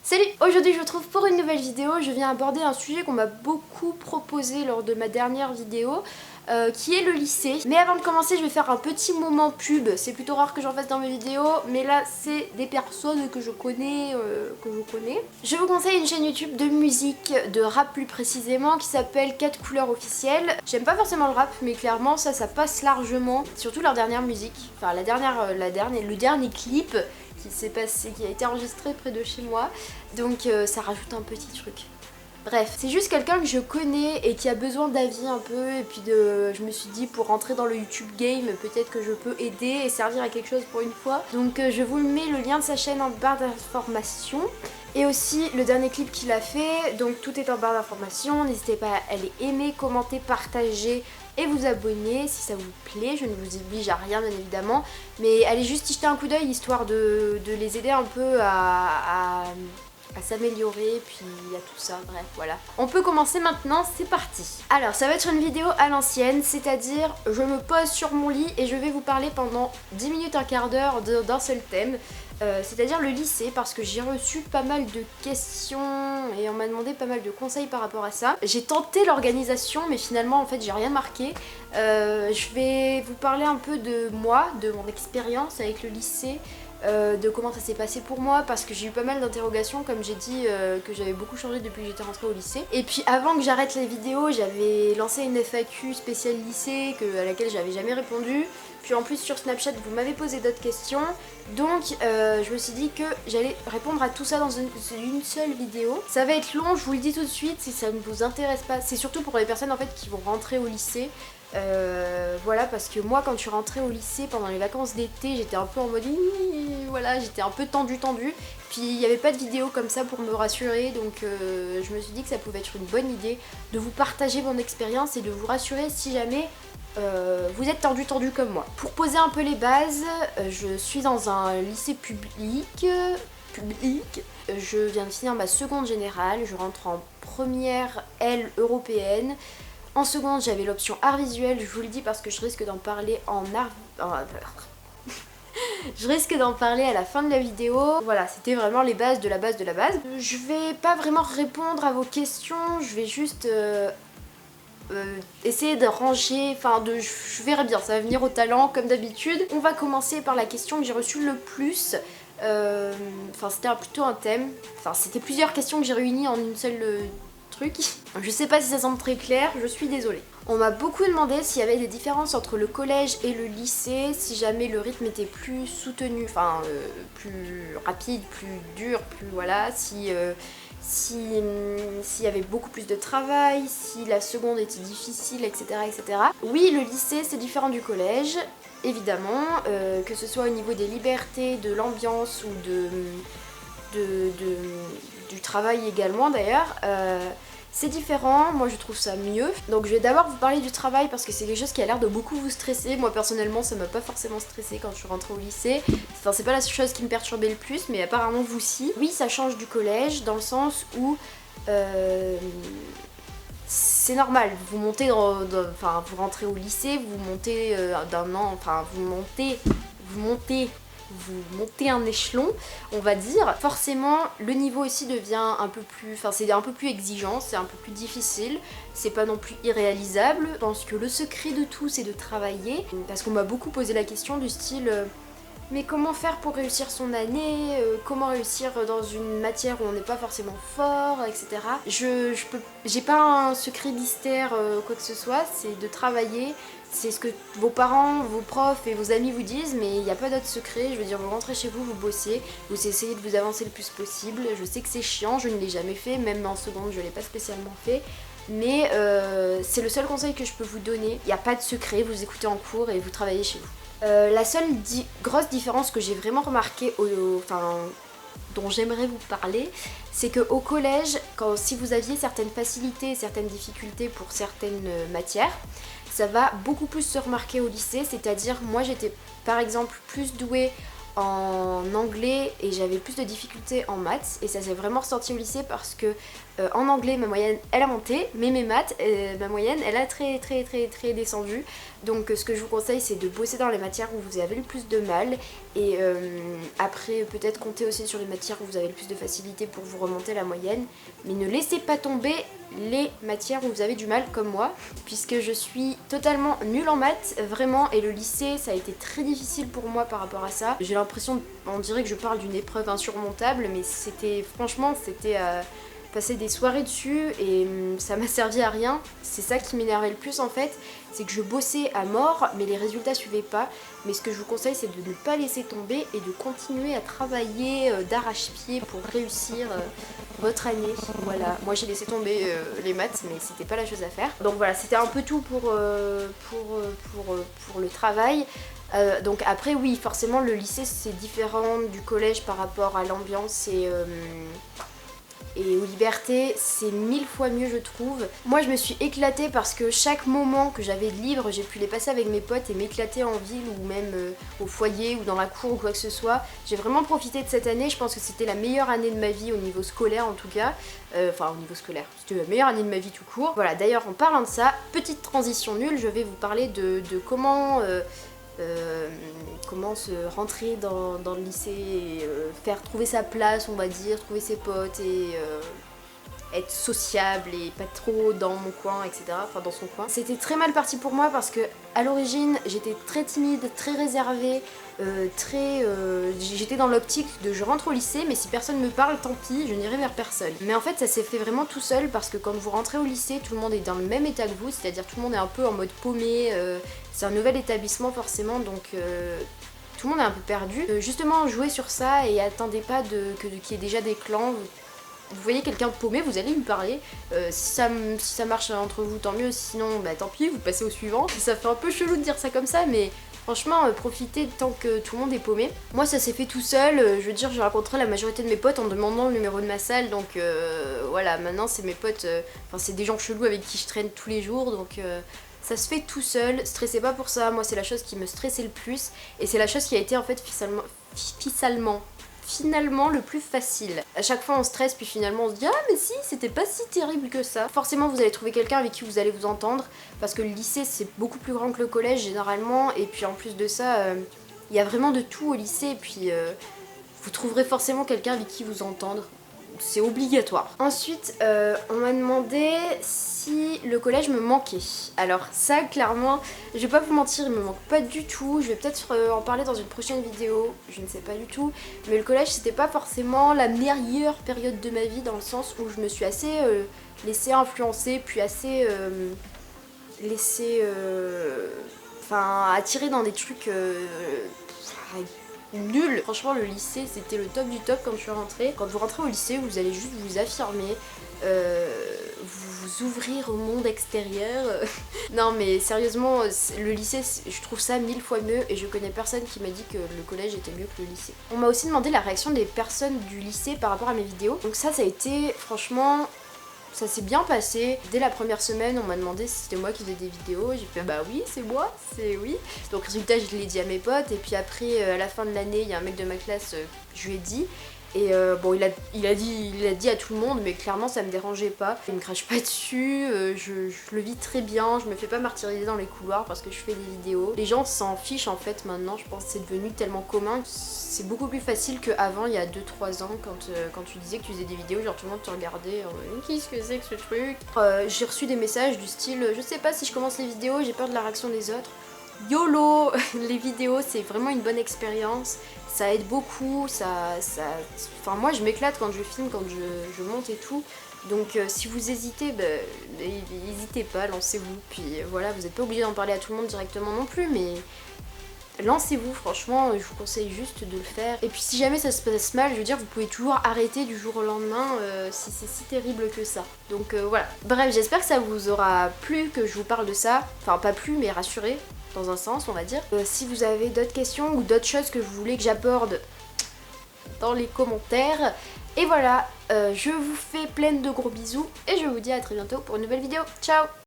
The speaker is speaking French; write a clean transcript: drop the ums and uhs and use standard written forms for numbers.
Salut, aujourd'hui je vous retrouve pour une nouvelle vidéo. Je viens aborder un sujet qu'on m'a beaucoup proposé lors de ma dernière vidéo, qui est le lycée. Mais avant de commencer, je vais faire un petit moment pub. C'est plutôt rare que j'en fasse dans mes vidéos, mais là c'est des personnes que je connais, Je vous conseille une chaîne YouTube de musique, de rap plus précisément, qui s'appelle 4 couleurs officielles. J'aime pas forcément le rap, mais clairement ça passe largement. Surtout leur dernière musique, enfin le dernier clip qui a été enregistré près de chez moi, donc ça rajoute un petit truc. Bref, c'est juste quelqu'un que je connais et qui a besoin d'avis un peu, et puis je me suis dit pour rentrer dans le YouTube game, peut-être que je peux aider et servir à quelque chose pour une fois. Donc je vous mets le lien de sa chaîne en barre d'informations. Et aussi le dernier clip qu'il a fait, donc tout est en barre d'informations. N'hésitez pas à aller aimer, commenter, partager et vous abonner si ça vous plaît. Je ne vous oblige à rien bien évidemment, mais allez juste y jeter un coup d'œil histoire de les aider un peu à s'améliorer, puis il y a tout ça, bref voilà. On peut commencer maintenant, c'est parti. Alors ça va être une vidéo à l'ancienne, c'est-à-dire je me pose sur mon lit et je vais vous parler pendant 10 minutes, un quart d'heure d'un seul thème. C'est-à-dire le lycée, parce que j'ai reçu pas mal de questions et on m'a demandé pas mal de conseils par rapport à ça. J'ai tenté l'organisation mais finalement en fait j'ai rien marqué. Je vais vous parler un peu de moi, de mon expérience avec le lycée, de comment ça s'est passé pour moi, parce que j'ai eu pas mal d'interrogations, comme j'ai dit que j'avais beaucoup changé depuis que j'étais rentrée au lycée. Et puis avant que j'arrête les vidéos, j'avais lancé une FAQ spéciale lycée à laquelle j'avais jamais répondu. Puis en plus sur Snapchat vous m'avez posé d'autres questions, donc je me suis dit que j'allais répondre à tout ça dans une seule vidéo. Ça va être long, je vous le dis tout de suite, si ça ne vous intéresse pas. C'est surtout pour les personnes en fait qui vont rentrer au lycée. Voilà, parce que moi quand je suis rentrée au lycée pendant les vacances d'été, j'étais un peu en mode voilà, j'étais un peu tendue. Puis il n'y avait pas de vidéo comme ça pour me rassurer, donc je me suis dit que ça pouvait être une bonne idée de vous partager mon expérience et de vous rassurer si jamais vous êtes tendu comme moi. Pour poser un peu les bases, je suis dans un lycée public. Je viens de finir ma seconde générale, je rentre en première L européenne. En seconde, j'avais l'option art visuel, je vous le dis parce que je risque d'en parler je risque d'en parler à la fin de la vidéo. Voilà, c'était vraiment les bases de la base de la base. Je vais pas vraiment répondre à vos questions, je vais juste essayer de ranger, je verrai bien, ça va venir au talent comme d'habitude. On va commencer par la question que j'ai reçue le plus. C'était plutôt un thème, c'était plusieurs questions que j'ai réunies en une seule truc. Je sais pas si ça semble très clair, je suis désolée. On m'a beaucoup demandé s'il y avait des différences entre le collège et le lycée, si jamais le rythme était plus soutenu, plus rapide, plus dur, plus voilà, s'il y avait beaucoup plus de travail, si la seconde était difficile, etc. etc. Oui, le lycée c'est différent du collège, évidemment, que ce soit au niveau des libertés, de l'ambiance ou du travail également d'ailleurs. C'est différent, moi je trouve ça mieux. Donc je vais d'abord vous parler du travail parce que c'est quelque chose qui a l'air de beaucoup vous stresser. Moi personnellement ça m'a pas forcément stressé quand je suis rentrée au lycée. C'est pas la chose qui me perturbait le plus, mais apparemment vous si. Oui, ça change du collège dans le sens où c'est normal, vous montez vous rentrez au lycée, vous montez d'un an, vous montez un échelon, on va dire. Forcément, le niveau aussi devient un peu plus... c'est un peu plus exigeant, c'est un peu plus difficile. C'est pas non plus irréalisable. Je pense que le secret de tout, c'est de travailler. Parce qu'on m'a beaucoup posé la question du style... mais comment faire pour réussir son année, comment réussir dans une matière où on n'est pas forcément fort, etc. J'ai pas un secret mystère, quoi que ce soit, c'est de travailler. C'est ce que vos parents, vos profs et vos amis vous disent, mais il n'y a pas d'autre secret. Je veux dire, vous rentrez chez vous, vous bossez, vous essayez de vous avancer le plus possible. Je sais que c'est chiant, je ne l'ai jamais fait, même en seconde je ne l'ai pas spécialement fait. Mais c'est le seul conseil que je peux vous donner. Il n'y a pas de secret, vous écoutez en cours et vous travaillez chez vous. La seule grosse différence que j'ai vraiment remarquée, dont j'aimerais vous parler, c'est qu'au collège, si vous aviez certaines facilités, certaines difficultés pour certaines matières, ça va beaucoup plus se remarquer au lycée, c'est-à-dire moi j'étais par exemple plus douée en anglais et j'avais plus de difficultés en maths, et ça s'est vraiment ressorti au lycée parce que en anglais ma moyenne elle a monté, mais mes maths, ma moyenne elle a très descendu. Donc ce que je vous conseille, c'est de bosser dans les matières où vous avez le plus de mal, et après peut-être compter aussi sur les matières où vous avez le plus de facilité pour vous remonter la moyenne, mais ne laissez pas tomber les matières où vous avez du mal comme moi, puisque je suis totalement nulle en maths, vraiment, et le lycée ça a été très difficile pour moi par rapport à ça. J'ai l'impression, on dirait que je parle d'une épreuve insurmontable, mais c'était franchement, c'était passer des soirées dessus et ça m'a servi à rien. C'est ça qui m'énervait le plus en fait, c'est que je bossais à mort mais les résultats suivaient pas. Mais ce que je vous conseille, c'est de ne pas laisser tomber et de continuer à travailler d'arrache-pied pour réussir votre année. Voilà, moi j'ai laissé tomber les maths, mais c'était pas la chose à faire. Donc voilà, c'était un peu tout pour le travail. Donc après oui, forcément le lycée c'est différent du collège par rapport à l'ambiance et aux libertés, c'est 1000 fois mieux je trouve. Moi je me suis éclatée parce que chaque moment que j'avais de libre, j'ai pu les passer avec mes potes et m'éclater en ville ou même au foyer ou dans la cour ou quoi que ce soit. J'ai vraiment profité de cette année, je pense que c'était la meilleure année de ma vie au niveau scolaire en tout cas. Enfin au niveau scolaire, c'était la meilleure année de ma vie tout court. Voilà, d'ailleurs en parlant de ça, petite transition nulle, je vais vous parler de comment... comment se rentrer dans le lycée et faire trouver sa place on va dire, trouver ses potes et être sociable et pas trop dans mon coin, etc. Enfin dans son coin. C'était très mal parti pour moi parce que à l'origine j'étais très timide, très réservée, j'étais dans l'optique de je rentre au lycée mais si personne me parle tant pis, je n'irai vers personne. Mais en fait ça s'est fait vraiment tout seul parce que quand vous rentrez au lycée tout le monde est dans le même état que vous, c'est à dire tout le monde est un peu en mode paumé, c'est un nouvel établissement forcément donc tout le monde est un peu perdu. Justement jouez sur ça et attendez pas qu'il y ait déjà des clans. Vous voyez quelqu'un de paumé, vous allez lui parler. Si ça marche entre vous, tant mieux. Sinon, bah tant pis, vous passez au suivant. Ça fait un peu chelou de dire ça comme ça, mais franchement, profitez tant que tout le monde est paumé. Moi, ça s'est fait tout seul. Je veux dire, j'ai rencontré la majorité de mes potes en demandant le numéro de ma salle. Donc voilà, maintenant, c'est mes potes. Enfin, c'est des gens chelous avec qui je traîne tous les jours. Donc ça se fait tout seul. Stressez pas pour ça. Moi, c'est la chose qui me stressait le plus. Et c'est la chose qui a été en fait finalement le plus facile. À chaque fois on stresse puis finalement on se dit ah mais si c'était pas si terrible que ça. Forcément vous allez trouver quelqu'un avec qui vous allez vous entendre parce que le lycée c'est beaucoup plus grand que le collège généralement et puis en plus de ça il y a vraiment de tout au lycée et puis vous trouverez forcément quelqu'un avec qui vous entendre. C'est obligatoire. Ensuite, on m'a demandé si le collège me manquait. Alors ça, clairement, je vais pas vous mentir, il me manque pas du tout. Je vais peut-être en parler dans une prochaine vidéo, je ne sais pas du tout. Mais le collège, c'était pas forcément la meilleure période de ma vie dans le sens où je me suis assez laissée influencer, puis assez attirée dans des trucs... nul. Franchement le lycée c'était le top du top quand je suis rentrée. Quand vous rentrez au lycée vous allez juste vous affirmer, vous ouvrir au monde extérieur. Non mais sérieusement le lycée je trouve ça 1000 fois mieux et je connais personne qui m'a dit que le collège était mieux que le lycée. On m'a aussi demandé la réaction des personnes du lycée par rapport à mes vidéos. Donc ça a été franchement... Ça s'est bien passé. Dès la première semaine, on m'a demandé si c'était moi qui faisais des vidéos. J'ai fait bah oui, c'est moi, c'est oui. Donc résultat, je l'ai dit à mes potes. Et puis après, à la fin de l'année, il y a un mec de ma classe, je lui ai dit. Et bon, il a dit à tout le monde, mais clairement ça me dérangeait pas. Il me crache pas dessus, je le vis très bien, je me fais pas martyriser dans les couloirs parce que je fais des vidéos. Les gens s'en fichent en fait maintenant, je pense que c'est devenu tellement commun. C'est beaucoup plus facile qu'avant, il y a 2-3 ans, quand tu disais que tu faisais des vidéos, genre tout le monde te regardait, qu'est-ce que c'est que ce truc. J'ai reçu des messages du style, je sais pas si je commence les vidéos, j'ai peur de la réaction des autres. YOLO. Les vidéos c'est vraiment une bonne expérience, ça aide beaucoup, enfin moi je m'éclate quand je filme, quand je monte et tout, donc si vous hésitez, n'hésitez pas, lancez-vous, puis voilà, vous n'êtes pas obligé d'en parler à tout le monde directement non plus, mais lancez-vous, franchement, je vous conseille juste de le faire. Et puis si jamais ça se passe mal, je veux dire, vous pouvez toujours arrêter du jour au lendemain si c'est si terrible que ça. Donc voilà. Bref, j'espère que ça vous aura plu, que je vous parle de ça. Enfin, pas plu, mais rassuré, dans un sens, on va dire. Si vous avez d'autres questions ou d'autres choses que vous voulez que j'aborde dans les commentaires. Et voilà, je vous fais plein de gros bisous et je vous dis à très bientôt pour une nouvelle vidéo. Ciao!